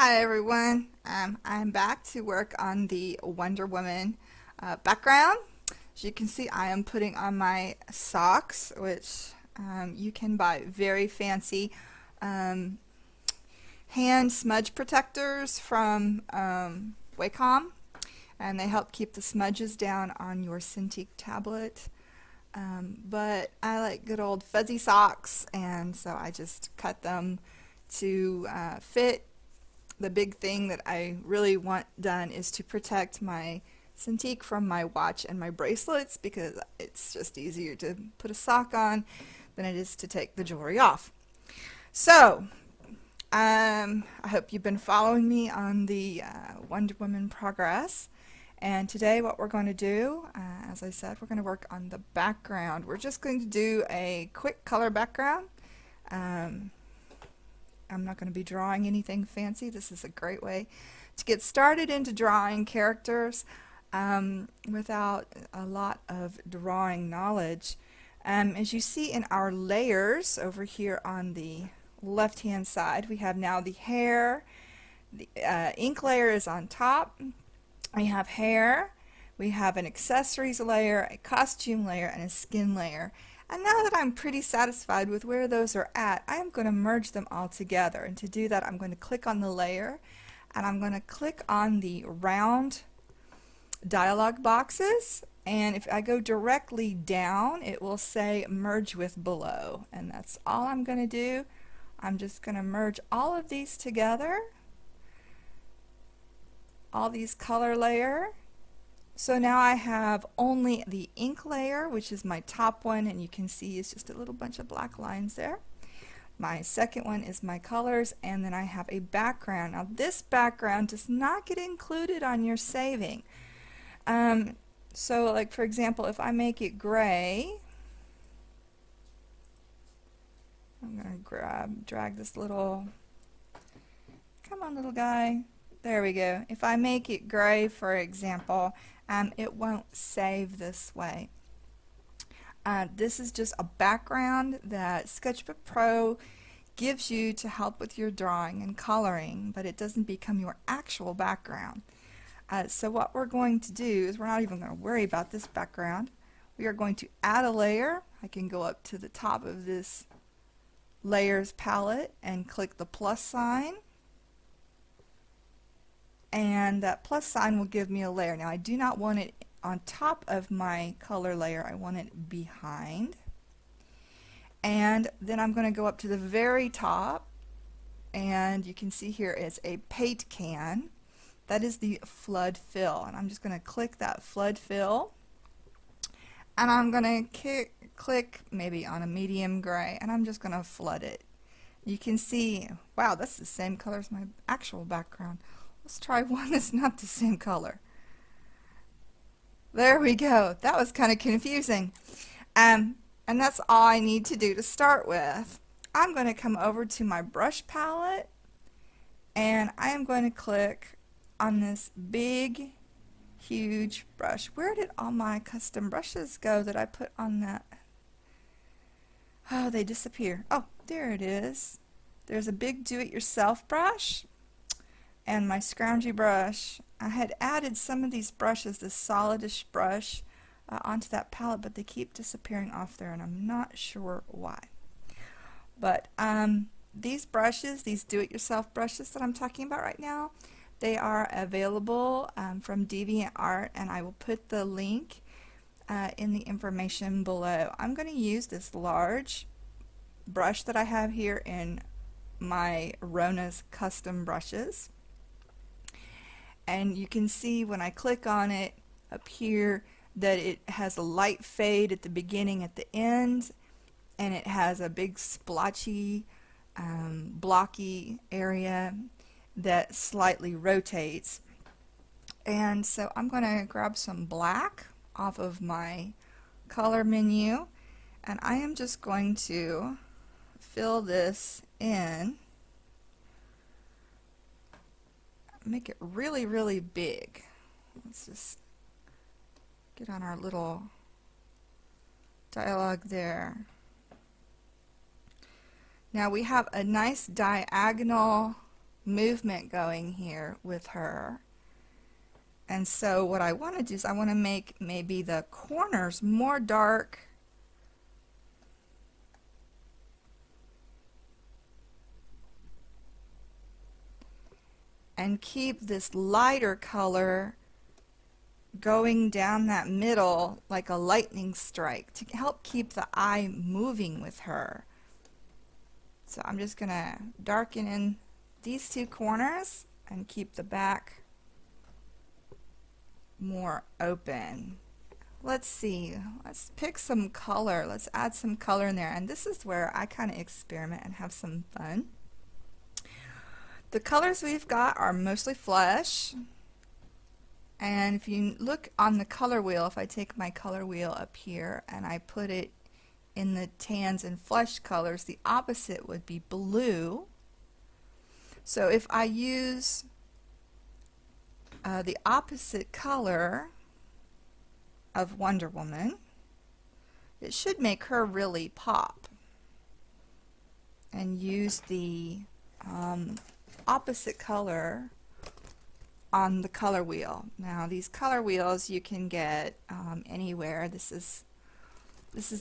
Hi everyone. I'm back to work on the Wonder Woman background. As you can see, I am putting on my socks, which you can buy very fancy um, hand smudge protectors from Wacom, and they help keep the smudges down on your Cintiq tablet. But I like good old fuzzy socks, and so I just cut them to fit. The big thing that I really want done is to protect my Cintiq from my watch and my bracelets, because it's just easier to put a sock on than it is to take the jewelry off. So, I hope you've been following me on the Wonder Woman progress. And today what we're going to do, as I said, we're going to work on the background. We're just going to do a quick color background. I'm not going to be drawing anything fancy. This is a great way to get started into drawing characters without a lot of drawing knowledge. As you see in our layers over here on the left hand side, we have now the hair. The ink layer is on top. We have hair, we have an accessories layer, a costume layer, and a skin layer. And now that I'm pretty satisfied with where those are at, I am going to merge them all together. And to do that, I'm going to click on the layer, and I'm going to click on the round dialog boxes. And if I go directly down, it will say merge with below. And that's all I'm going to do. I'm just going to merge all of these together. All these color layer. So now I have only the ink layer, which is my top one, and you can see it's just a little bunch of black lines there. My second one is my colors, and then I have a background. Now this background does not get included on your saving. So like for example, if I make it gray, I'm going to drag this little, come on little guy. There we go. If I make it gray, for example, it won't save this way. This is just a background that Sketchbook Pro gives you to help with your drawing and coloring, but it doesn't become your actual background. So what we're going to do is we're not even going to worry about this background. We are going to add a layer. I can go up to the top of this layers palette and click the plus sign. And that plus sign will give me a layer. Now I do not want it on top of my color layer, I want it behind. And then I'm going to go up to the very top, and you can see here is a paint can. That is the flood fill, and I'm just going to click that flood fill, and I'm going to click maybe on a medium gray, and I'm just going to flood it. You can see, wow, that's the same color as my actual background. Let's try one that's not the same color. There we go. That was kind of confusing. And that's all I need to do to start with. I'm going to come over to my brush palette, and I am going to click on this big, huge brush. Where did all my custom brushes go that I put on that? Oh, they disappear. Oh, there it is. There's a big do-it-yourself brush. And my scroungy brush. I had added some of these brushes, this solidish brush, onto that palette, but they keep disappearing off there, and I'm not sure why. But these brushes, these do-it-yourself brushes that I'm talking about right now, they are available from DeviantArt, and I will put the link in the information below. I'm going to use this large brush that I have here in my Rona's custom brushes. And you can see when I click on it up here that it has a light fade at the beginning, at the end, and it has a big splotchy, blocky area that slightly rotates. And so I'm going to grab some black off of my color menu, and I am just going to fill this in. Make it really, really big. Let's just get on our little dialog there. Now we have a nice diagonal movement going here with her. And so what I want to do is I want to make maybe the corners more dark and keep this lighter color going down that middle like a lightning strike to help keep the eye moving with her. So I'm just going to darken in these two corners and keep the back more open. Let's see, let's pick some color. Let's add some color in there, and this is where I kind of experiment and have some fun. The colors we've got are mostly flesh, and if you look on the color wheel, if I take my color wheel up here and I put it in the tans and flesh colors, the opposite would be blue. So if I use the opposite color of Wonder Woman, it should make her really pop. And use the opposite color on the color wheel. Now these color wheels you can get anywhere. This is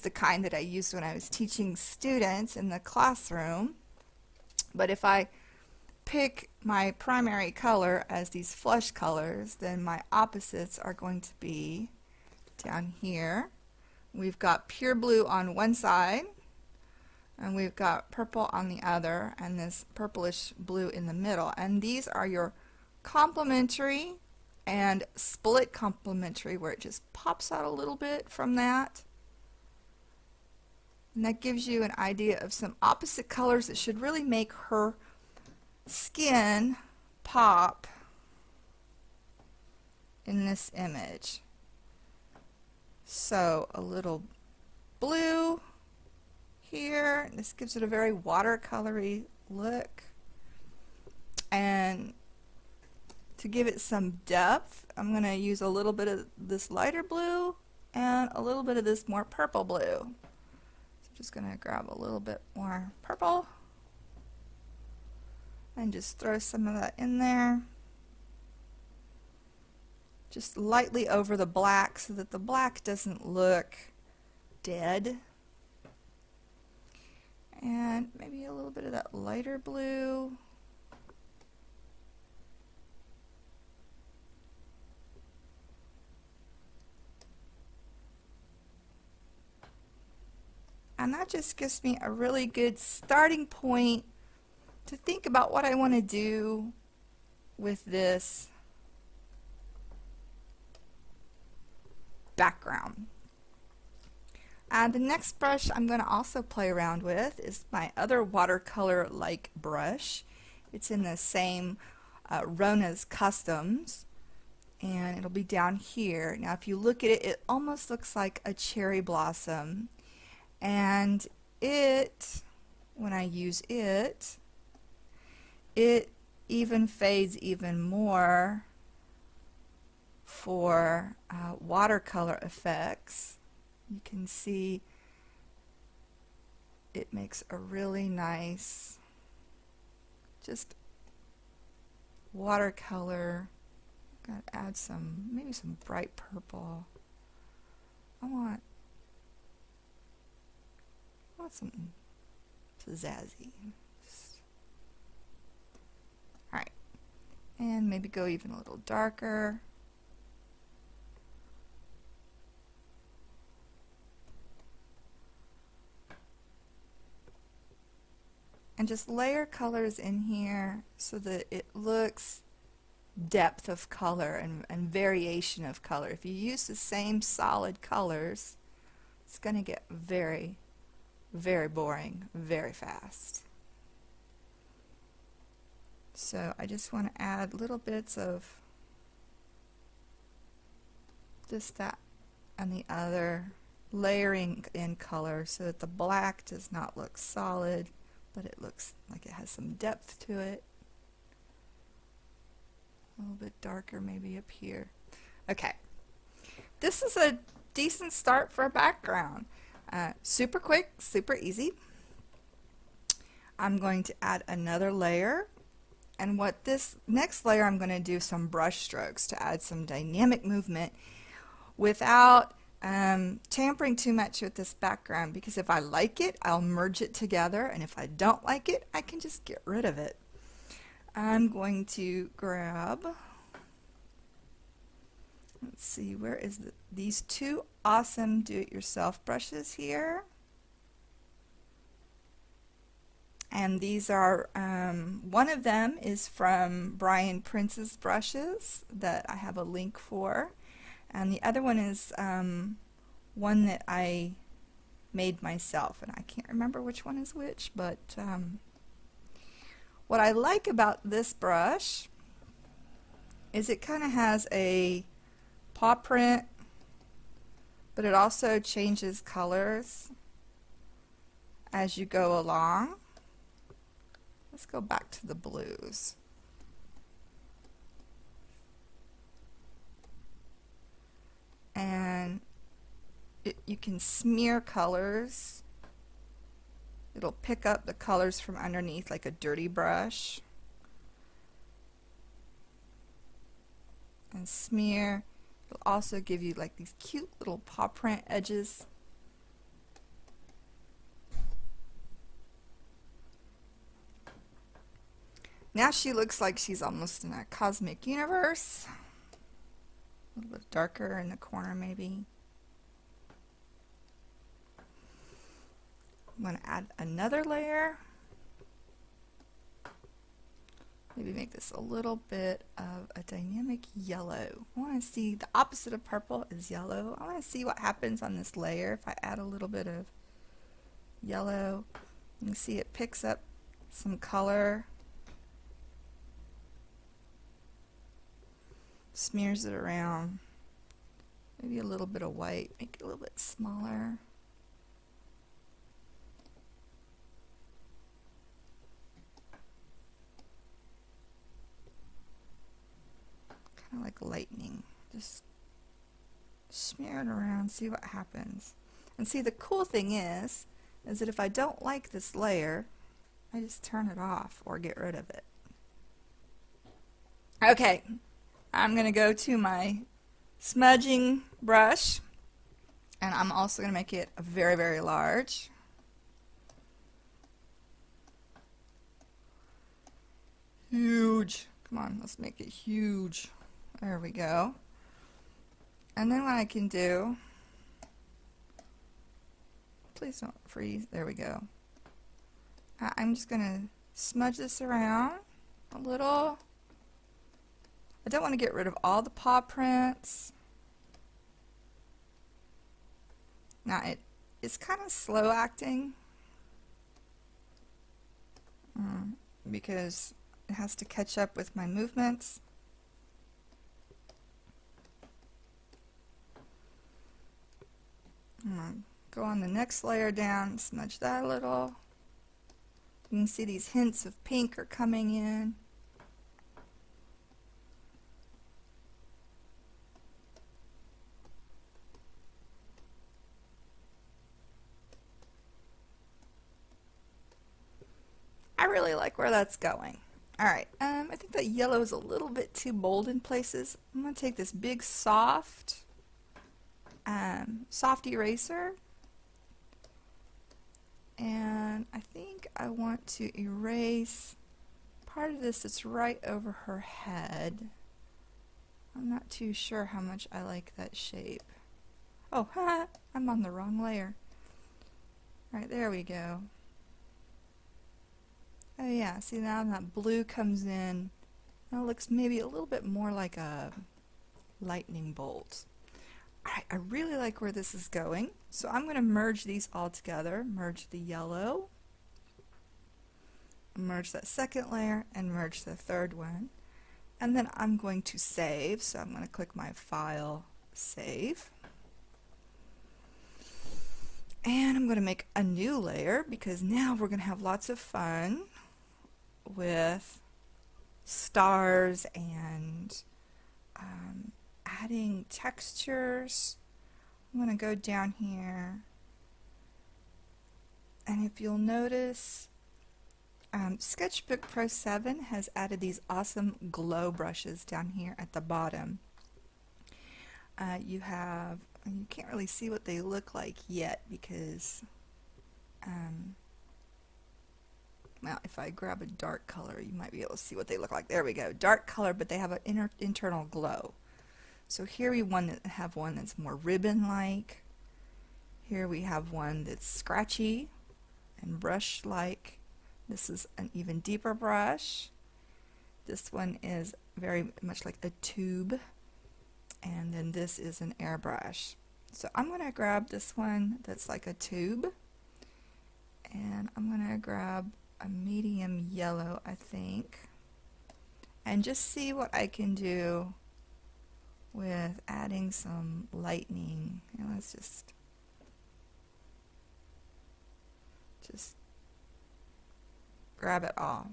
the kind that I used when I was teaching students in the classroom. But if I pick my primary color as these flesh colors, then my opposites are going to be down here. We've got pure blue on one side, and we've got purple on the other, and this purplish blue in the middle. And these are your complementary and split complementary, where it just pops out a little bit from that. And that gives you an idea of some opposite colors that should really make her skin pop in this image. So a little blue here. This gives it a very watercolory look. And to give it some depth, I'm going to use a little bit of this lighter blue and a little bit of this more purple blue. So I'm just going to grab a little bit more purple and just throw some of that in there. Just lightly over the black so that the black doesn't look dead. And maybe a little bit of that lighter blue. And that just gives me a really good starting point to think about what I want to do with this background. The next brush I'm going to also play around with is my other watercolor-like brush. It's in the same Rona's Customs, and it'll be down here. Now if you look at it, it almost looks like a cherry blossom, and it, when I use it, it even fades even more for watercolor effects. You can see it makes a really nice just watercolor. Gotta add some, maybe some bright purple. I want something pizzazzy. Alright, and maybe go even a little darker. And just layer colors in here so that it looks depth of color and variation of color. If you use the same solid colors, it's going to get very, very boring very fast. So I just want to add little bits of this, that, and the other, layering in color so that the black does not look solid, but it looks like it has some depth to it. A little bit darker maybe up here. Okay, this is a decent start for a background. Super quick, super easy. I'm going to add another layer And what this next layer, I'm going to do some brush strokes to add some dynamic movement without tampering too much with this background, because if I like it, I'll merge it together, and if I don't like it, I can just get rid of it. I'm going to grab, let's see, where is these two awesome do-it-yourself brushes here. And these are, one of them is from Brian Prince's brushes that I have a link for. And the other one is one that I made myself. And I can't remember which one is which, but what I like about this brush is it kind of has a paw print, but it also changes colors as you go along. Let's go back to the blues. And you can smear colors. It'll pick up the colors from underneath like a dirty brush. And smear. It'll also give you like these cute little paw print edges. Now she looks like she's almost in a cosmic universe. A little bit darker in the corner maybe. I'm going to add another layer. Maybe make this a little bit of a dynamic yellow. I want to see the opposite of purple is yellow. I want to see what happens on this layer if I add a little bit of yellow. You can see it picks up some color. Smears it around. Maybe a little bit of white, make it a little bit smaller. Kind of like lightning. Just smear it around, see what happens. And see, the cool thing is that if I don't like this layer, I just turn it off or get rid of it. Okay. I'm going to go to my smudging brush, and I'm also going to make it very, very large. Huge. Come on, let's make it huge. There we go. And then what I can do, please don't freeze. There we go. I'm just going to smudge this around a little. I don't want to get rid of all the paw prints. Now it's kind of slow acting because it has to catch up with my movements. Go on the next layer down, smudge that a little. You can see these hints of pink are coming in. I really like where that's going. Alright, I think that yellow is a little bit too bold in places. I'm going to take this big soft eraser, and I think I want to erase part of this that's right over her head. I'm not too sure how much I like that shape. Oh, I'm on the wrong layer. Alright, there we go. Oh yeah, see now that blue comes in, and it looks maybe a little bit more like a lightning bolt. Alright, I really like where this is going, so I'm going to merge these all together. Merge the yellow, merge that second layer, and merge the third one. And then I'm going to save, so I'm going to click my File, Save. And I'm going to make a new layer because now we're going to have lots of fun with stars and adding textures. I'm going to go down here, and if you'll notice, Sketchbook Pro 7 has added these awesome glow brushes down here at the bottom. You can't really see what they look like yet because, well, if I grab a dark color, you might be able to see what they look like. There we go, dark color, but they have an internal glow. So here we have one that's more ribbon-like. Here we have one that's scratchy and brush-like. This is an even deeper brush. This one is very much like a tube. And then this is an airbrush. So I'm going to grab this one that's like a tube. And I'm going to grab a medium yellow, I think. And just see what I can do with adding some lightning. And let's just grab it all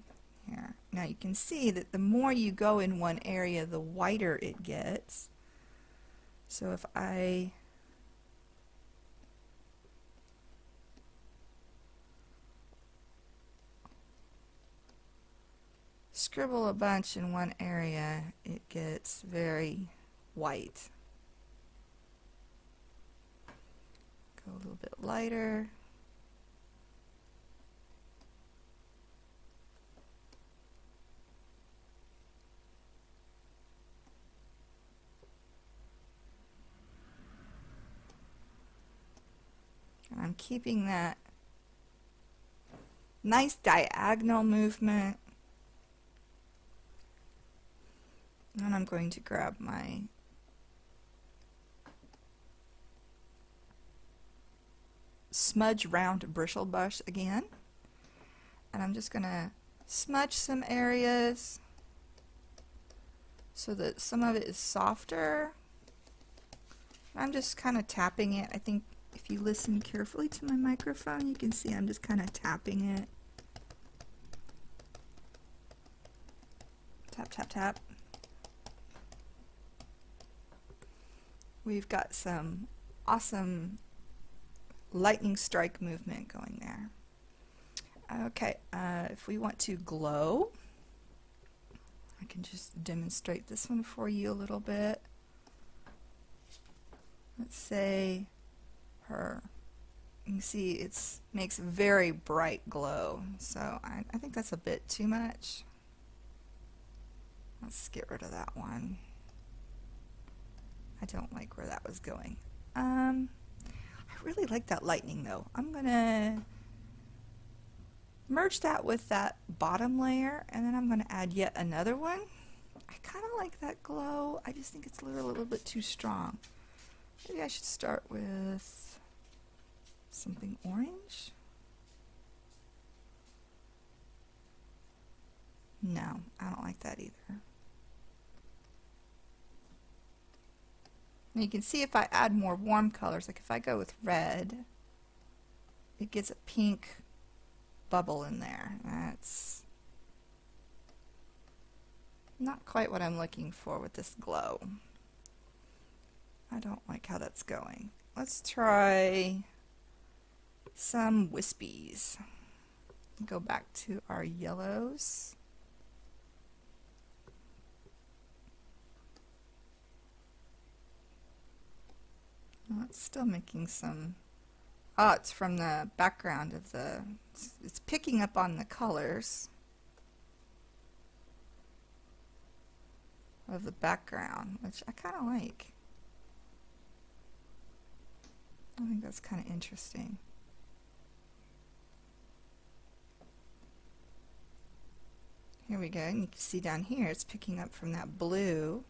here. Now you can see that the more you go in one area, the whiter it gets. So if I scribble a bunch in one area, it gets very white. Go a little bit lighter. And I'm keeping that nice diagonal movement. And I'm going to grab my smudge round bristle brush again. And I'm just going to smudge some areas so that some of it is softer. I'm just kind of tapping it. I think if you listen carefully to my microphone, you can see I'm just kind of tapping it. Tap, tap, tap. We've got some awesome lightning strike movement going there. Okay, if we want to glow, I can just demonstrate this one for you a little bit. Let's say her. You can see it makes a very bright glow, so I think that's a bit too much. Let's get rid of that one. I don't like where that was going. I really like that lightning though. I'm gonna merge that with that bottom layer, and then I'm gonna add yet another one. I kind of like that glow. I just think it's a little bit too strong. Maybe I should start with something orange. No, I don't like that either. And you can see if I add more warm colors, like if I go with red, it gets a pink bubble in there. That's not quite what I'm looking for with this glow. I don't like how that's going. Let's try some wispies. Go back to our yellows. Oh, it's still making some, oh, it's from the background of it's picking up on the colors of the background, which I kind of like. I think that's kind of interesting. Here we go, and you can see down here it's picking up from that blue.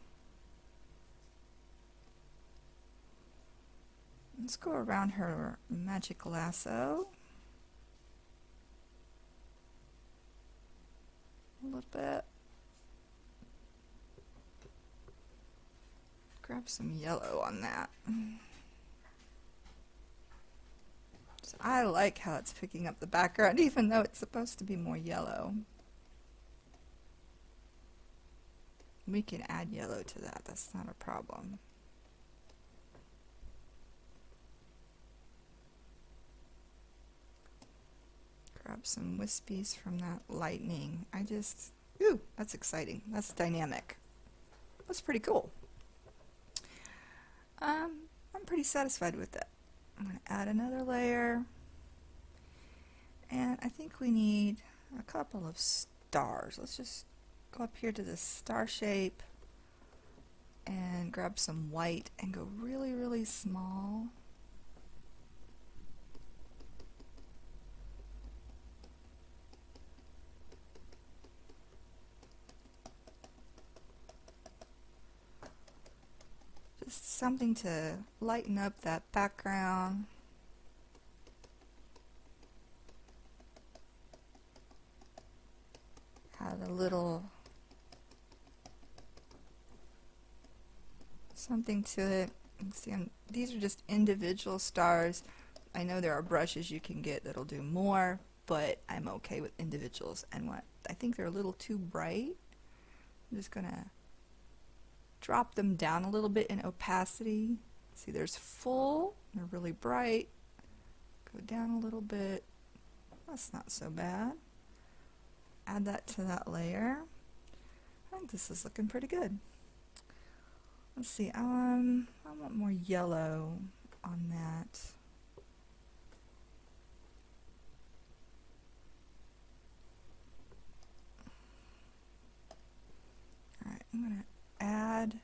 Let's go around her magic lasso a little bit. Grab some yellow on that. So I like how it's picking up the background, even though it's supposed to be more yellow. We can add yellow to that, that's not a problem. Grab grab some wispies from that lightning. Ooh, that's exciting. That's dynamic. That's pretty cool. I'm pretty satisfied with that. I'm going to add another layer. And I think we need a couple of stars. Let's just go up here to this star shape and grab some white and go really, really small. Just something to lighten up that background. Add a little something to it. See, these are just individual stars. I know there are brushes you can get that'll do more, but I'm okay with individuals. And I think they're a little too bright. I'm just gonna drop them down a little bit in opacity. See, there's full, they're really bright. Go down a little bit. That's not so bad. Add that to that layer. I think this is looking pretty good. Let's see, I want more yellow on that. Alright, I'm going to add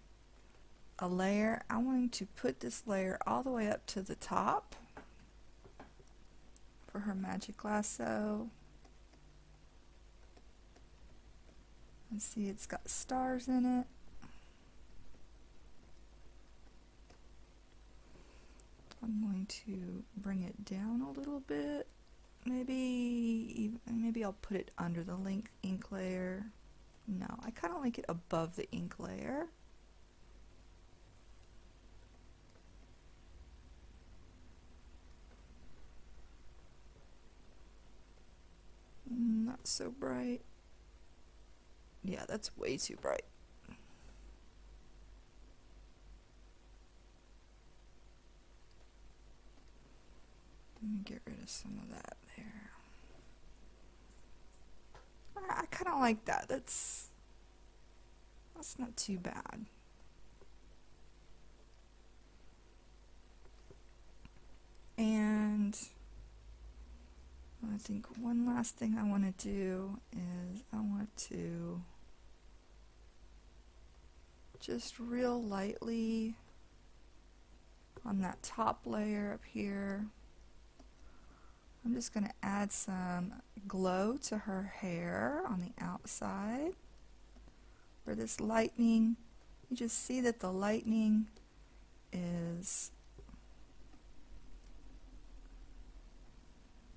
a layer. I'm going to put this layer all the way up to the top for her magic lasso. And see, it's got stars in it. I'm going to bring it down a little bit. Maybe I'll put it under the ink layer. No, I kind of like it above the ink layer. Not so bright. Yeah, that's way too bright. Let me get rid of some of that there. I kind of like that. That's not too bad. And I think one last thing I want to do is I want to just real lightly on that top layer up here, I'm just going to add some glow to her hair on the outside. For this lightning, you just see that the lightning is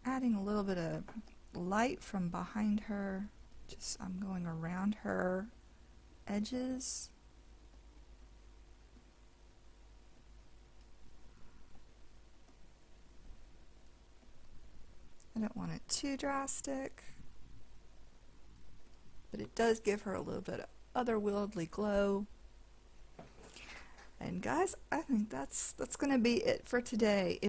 adding a little bit of light from behind her. I'm going around her edges. I don't want it too drastic, but it does give her a little bit of otherworldly glow. And guys, I think that's going to be it for today.